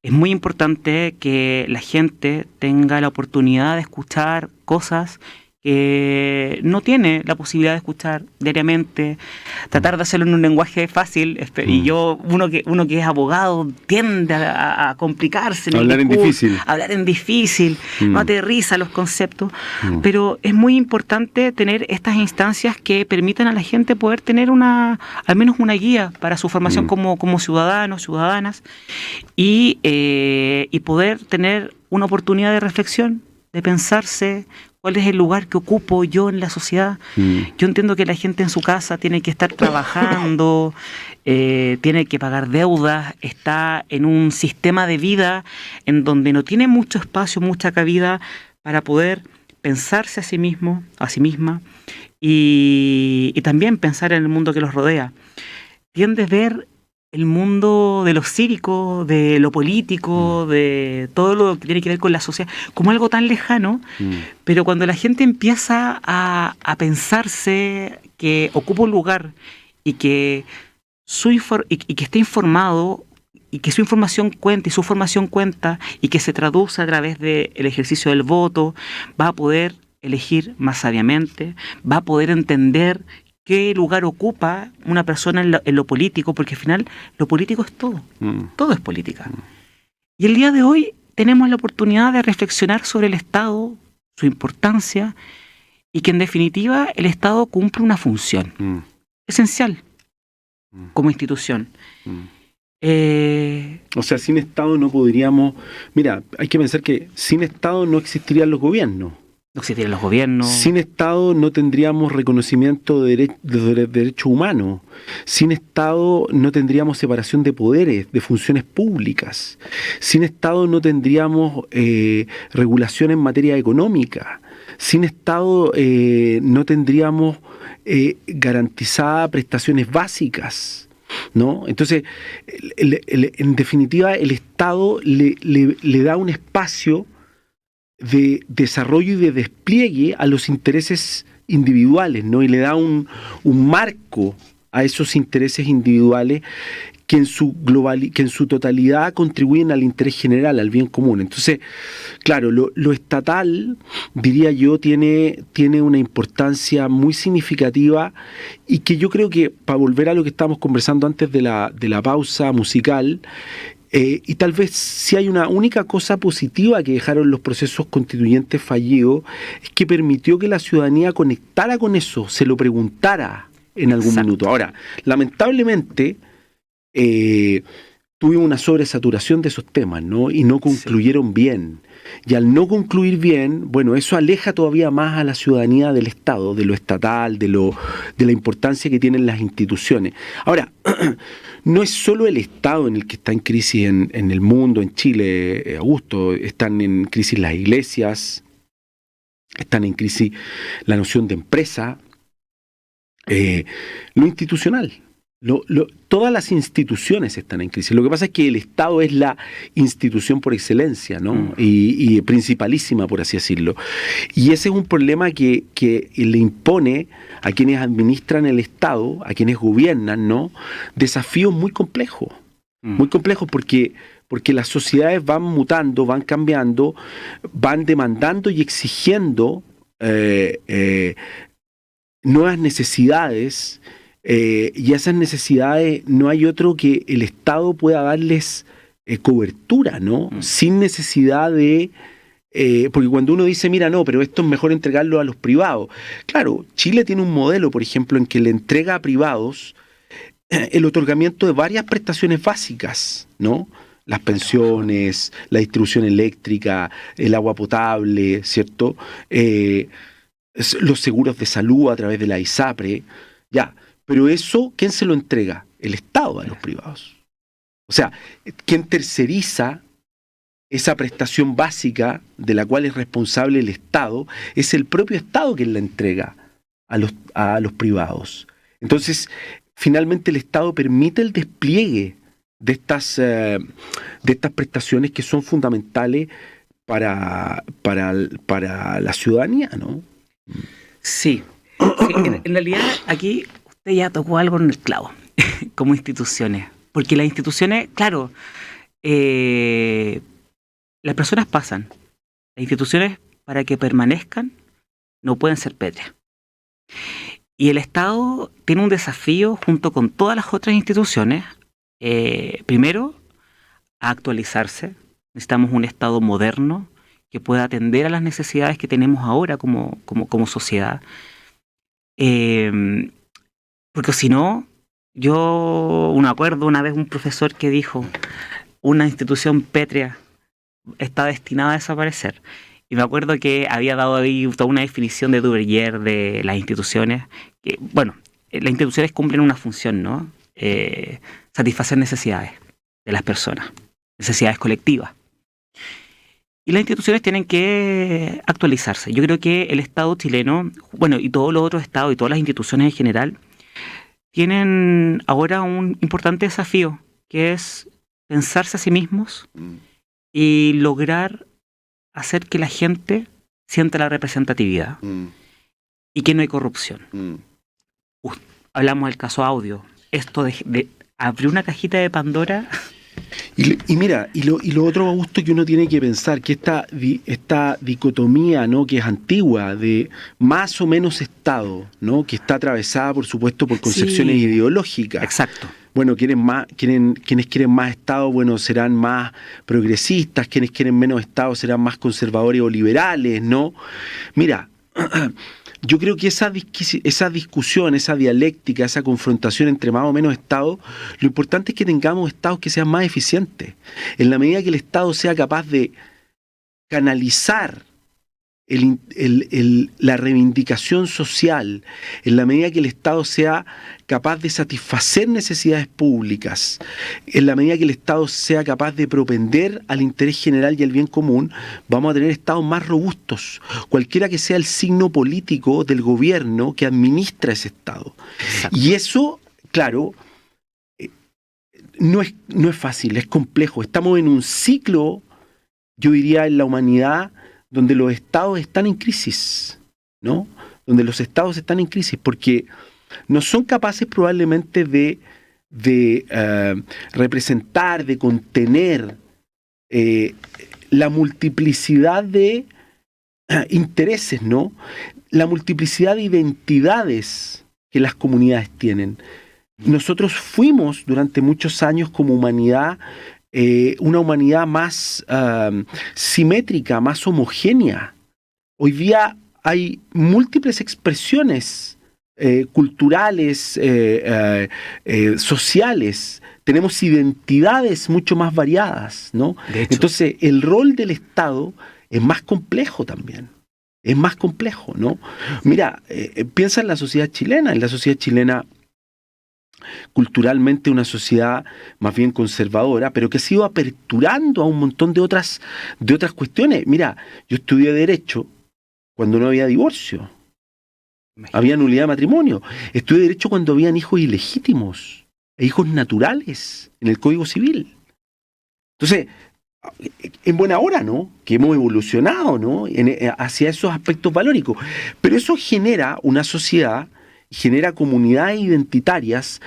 es muy importante que la gente tenga la oportunidad de escuchar cosas que no tiene la posibilidad de escuchar diariamente, tratar de hacerlo en un lenguaje fácil, y uno que es abogado tiende a complicarse en hablar el discurso, hablar en difícil, no aterriza los conceptos, pero es muy importante tener estas instancias que permitan a la gente poder tener al menos una guía para su formación como ciudadanos, ciudadanas, y poder tener una oportunidad de reflexión, de pensarse cuál es el lugar que ocupo yo en la sociedad. Yo entiendo que la gente en su casa tiene que estar trabajando, tiene que pagar deudas, está en un sistema de vida en donde no tiene mucho espacio, mucha cabida para poder pensarse a sí mismo, a sí misma, y también pensar en el mundo que los rodea. Tiende a ver el mundo de lo cívico, de lo político, de todo lo que tiene que ver con la sociedad, como algo tan lejano, pero cuando la gente empieza a pensarse que ocupa un lugar y que esté informado, y que su información cuenta y su formación cuenta, y que se traduce a través del ejercicio del voto, va a poder elegir más sabiamente, va a poder entender qué lugar ocupa una persona en lo político, porque al final lo político es todo, todo es política. Y el día de hoy tenemos la oportunidad de reflexionar sobre el Estado, su importancia, y que en definitiva el Estado cumple una función esencial como institución. O sea, sin Estado no podríamos... Mira, hay que pensar que sin Estado no existirían los gobiernos. No existirían los gobiernos. Sin Estado no tendríamos reconocimiento de derechos humanos. Sin Estado no tendríamos separación de poderes, de funciones públicas. Sin Estado no tendríamos regulación en materia económica. Sin Estado no tendríamos garantizadas prestaciones básicas, ¿no? Entonces, en definitiva, el Estado le da un espacio de desarrollo y de despliegue a los intereses individuales, ¿no? Y le da un marco a esos intereses individuales que en su totalidad contribuyen al interés general, al bien común. Entonces, claro, lo estatal, diría yo, tiene una importancia muy significativa, y que yo creo que, para volver a lo que estábamos conversando antes de la pausa musical, y tal vez si hay una única cosa positiva que dejaron los procesos constituyentes fallidos, es que permitió que la ciudadanía conectara con eso, se lo preguntara en algún minuto. Ahora, lamentablemente, tuvimos una sobresaturación de esos temas, ¿no? Y no concluyeron bien. Y al no concluir bien, bueno, eso aleja todavía más a la ciudadanía del Estado, de lo estatal, de la importancia que tienen las instituciones. Ahora, no es solo el Estado en el que está en crisis en el mundo, en Chile, Augusto. Están en crisis las iglesias, están en crisis la noción de empresa, lo institucional. Todas las instituciones están en crisis. Lo que pasa es que el Estado es la institución por excelencia, ¿no? Y principalísima, por así decirlo. Y ese es un problema que le impone a quienes administran el Estado, a quienes gobiernan, ¿no? Desafíos muy complejos. Muy complejos porque las sociedades van mutando, van cambiando, van demandando y exigiendo nuevas necesidades. Y a esas necesidades no hay otro que el Estado pueda darles cobertura, ¿no? Sin necesidad de... porque cuando uno dice, mira, no, pero esto es mejor entregarlo a los privados. Claro, Chile tiene un modelo, por ejemplo, en que le entrega a privados el otorgamiento de varias prestaciones básicas, ¿no? Las pensiones, la distribución eléctrica, el agua potable, ¿cierto? Los seguros de salud a través de la ISAPRE, ya. Pero eso, ¿quién se lo entrega? El Estado a los privados. O sea, ¿quién terceriza esa prestación básica de la cual es responsable el Estado? Es el propio Estado quien la entrega a los privados. Entonces, finalmente el Estado permite el despliegue de estas prestaciones que son fundamentales para la ciudadanía, ¿no? Sí. En realidad, aquí usted ya tocó algo en el clavo, como instituciones. Porque las instituciones, claro, las personas pasan. Las instituciones, para que permanezcan, no pueden ser pétreas. Y el Estado tiene un desafío junto con todas las otras instituciones. Primero, a actualizarse. Necesitamos un Estado moderno que pueda atender a las necesidades que tenemos ahora como sociedad. Porque si no, yo me acuerdo una vez un profesor que dijo, una institución pétrea está destinada a desaparecer. Y me acuerdo que había dado ahí toda una definición de Duverger de las instituciones. Que, bueno, las instituciones cumplen una función, ¿no? Satisfacer necesidades de las personas, necesidades colectivas. Y las instituciones tienen que actualizarse. Yo creo que el Estado chileno, bueno, y todos los otros estados y todas las instituciones en general, tienen ahora un importante desafío, que es pensarse a sí mismos y lograr hacer que la gente sienta la representatividad y que no hay corrupción. Hablamos del caso audio. Esto de abrir una cajita de Pandora. Y mira, y lo otro, Augusto, que uno tiene que pensar, que esta dicotomía, ¿no?, que es antigua, de más o menos Estado, ¿no?, que está atravesada, por supuesto, por concepciones ideológicas. Exacto. Bueno, quienes quieren más Estado, bueno, serán más progresistas, quienes quieren menos Estado serán más conservadores o liberales, ¿no? Mira, yo creo que esa discusión, esa dialéctica, esa confrontación entre más o menos Estado, lo importante es que tengamos Estados que sean más eficientes. En la medida que el Estado sea capaz de canalizar la reivindicación social, en la medida que el Estado sea capaz de satisfacer necesidades públicas, en la medida que el Estado sea capaz de propender al interés general y al bien común, vamos a tener Estados más robustos, cualquiera que sea el signo político del gobierno que administra ese Estado. Exacto. Y eso, claro, no es fácil, es complejo. Estamos en un ciclo, yo diría, en la humanidad, donde los estados están en crisis, ¿no? Donde los estados están en crisis porque no son capaces probablemente de representar, de contener la multiplicidad de intereses, ¿no? La multiplicidad de identidades que las comunidades tienen. Nosotros fuimos durante muchos años como humanidad una humanidad más simétrica, más homogénea. Hoy día hay múltiples expresiones culturales, sociales. Tenemos identidades mucho más variadas, ¿no? Entonces, el rol del Estado es más complejo también. Es más complejo, ¿no? Mira, piensa en la sociedad chilena. En la sociedad chilena, culturalmente una sociedad más bien conservadora, pero que se ha ido aperturando a un montón de otras cuestiones. Mira, yo estudié Derecho cuando no había divorcio, había nulidad de matrimonio. Estudié Derecho cuando habían hijos ilegítimos e hijos naturales en el Código Civil. Entonces, en buena hora, ¿no?, que hemos evolucionado, ¿no?, hacia esos aspectos valóricos. Pero eso genera una sociedad, genera comunidades identitarias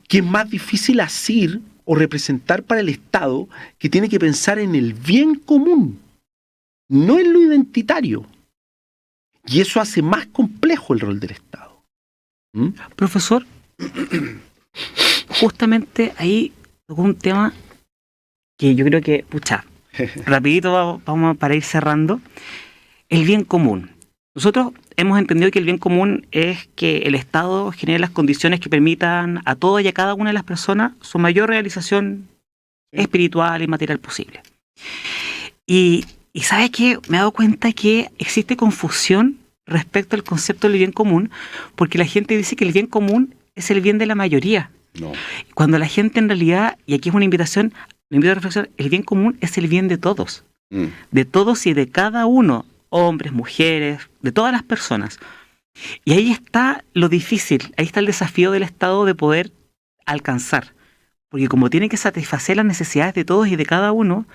que es más difícil asir o representar para el Estado, que tiene que pensar en el bien común, no en lo identitario. Y eso hace más complejo el rol del Estado. Profesor, justamente ahí tocó un tema que yo creo que, rapidito vamos para ir cerrando, el bien común. Nosotros hemos entendido que el bien común es que el Estado genere las condiciones que permitan a todas y a cada una de las personas su mayor realización espiritual y material posible. Y ¿sabes qué? Me he dado cuenta que existe confusión respecto al concepto del bien común, porque la gente dice que el bien común es el bien de la mayoría. No. Cuando la gente en realidad, y aquí es una invitación, le invito a reflexionar, el bien común es el bien de todos. De todos y de cada uno. Hombres, mujeres, de todas las personas. Y ahí está lo difícil, ahí está el desafío del Estado de poder alcanzar. Porque como tiene que satisfacer las necesidades de todos y de cada uno,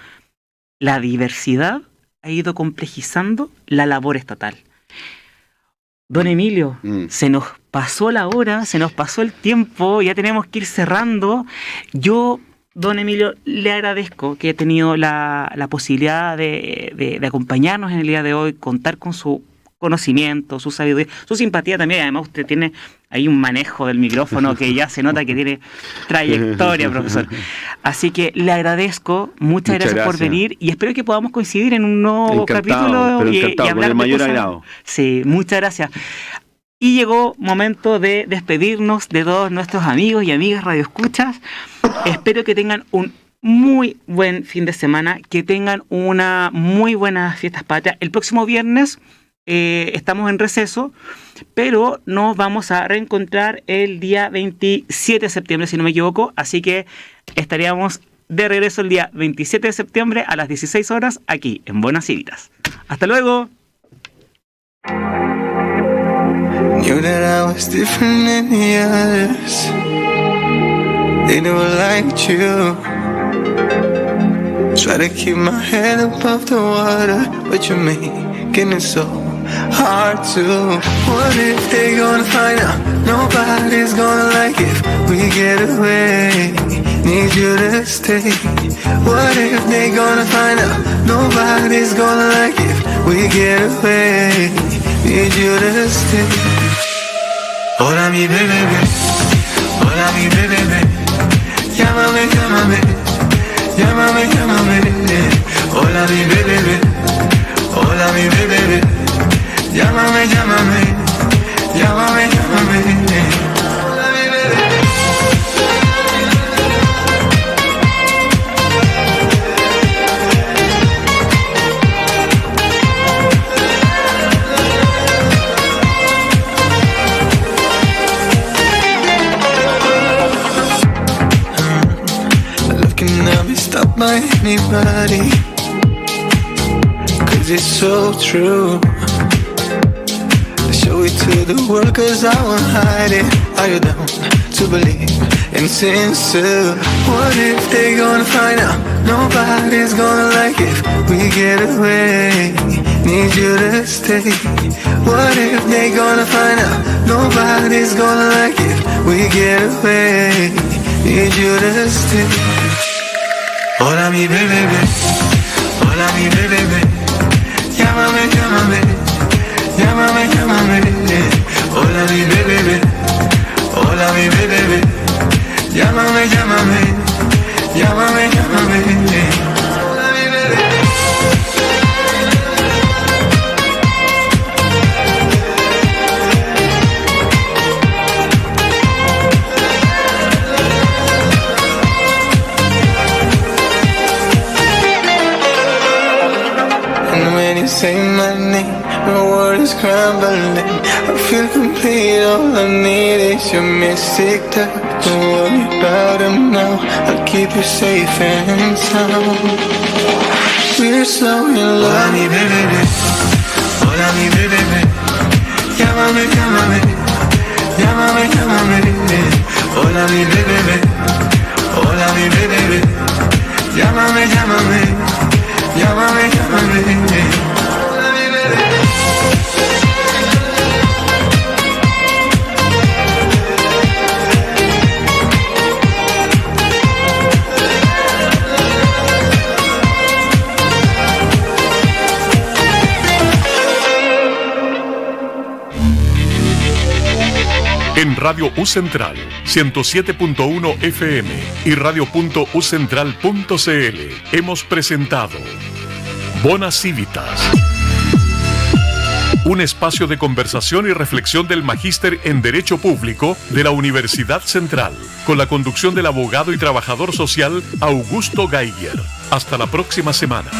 la diversidad ha ido complejizando la labor estatal. Don Emilio, se nos pasó la hora, se nos pasó el tiempo, ya tenemos que ir cerrando. Yo don Emilio, le agradezco que haya tenido la posibilidad de acompañarnos en el día de hoy, contar con su conocimiento, su sabiduría, su simpatía también. Además, usted tiene ahí un manejo del micrófono que ya se nota que tiene trayectoria, profesor. Así que le agradezco, muchas gracias por venir y espero que podamos coincidir en un nuevo capítulo y hablar con el mayor de agrado. Sí, muchas gracias. Y llegó momento de despedirnos de todos nuestros amigos y amigas radioescuchas. Espero que tengan un muy buen fin de semana, que tengan una muy buenas fiestas patrias. El próximo viernes estamos en receso, pero nos vamos a reencontrar el día 27 de septiembre, si no me equivoco, así que estaríamos de regreso el día 27 de septiembre a las 16 horas aquí en Buenas Civitas. ¡Hasta luego! Knew that I was different than the others. They never liked you. Try to keep my head above the water, but you're making it so hard to. What if they gonna find out? Nobody's gonna like it if we get away. Need you to stay. What if they gonna find out? Nobody's gonna like it if we get away. Need you to stay. Hola mi bebé, hola mi bebé. Llámame, llámame, llámame, llámame. Hola mi bebé, hola mi bebé. Llámame, llámame, llámame, llámame. Hola mi bebé. Stopped by anybody, 'cause it's so true. I show it to the world 'cause I won't hide it. Are you down to believe in sincere? What if they gonna find out? Nobody's gonna like it if we get away. Need you to stay. What if they gonna find out? Nobody's gonna like it if we get away. Need you to stay. Hola mi bebé, hola mi bebé. Llámame, llámame, llámame, llámame. Hola mi bebé, hola mi bebé. Llámame, llámame, llámame, llámame. Hola mi bebé. Say my name, my world is crumbling. I feel complete, all I need is your mystic touch. Don't worry about them now, I'll keep you safe and sound. We're so in love. Hola mi bebé, hola mi bebé. Llámame, llámame, llámame, llámame. Hola mi bebé, hola mi bebé. Llámame, llámame, llámame, llámame. En Radio U Central 107.1 FM y radio.ucentral.cl hemos presentado Buenas Civitas, un espacio de conversación y reflexión del Magíster en Derecho Público de la Universidad Central, con la conducción del abogado y trabajador social Augusto Geiger. Hasta la próxima semana.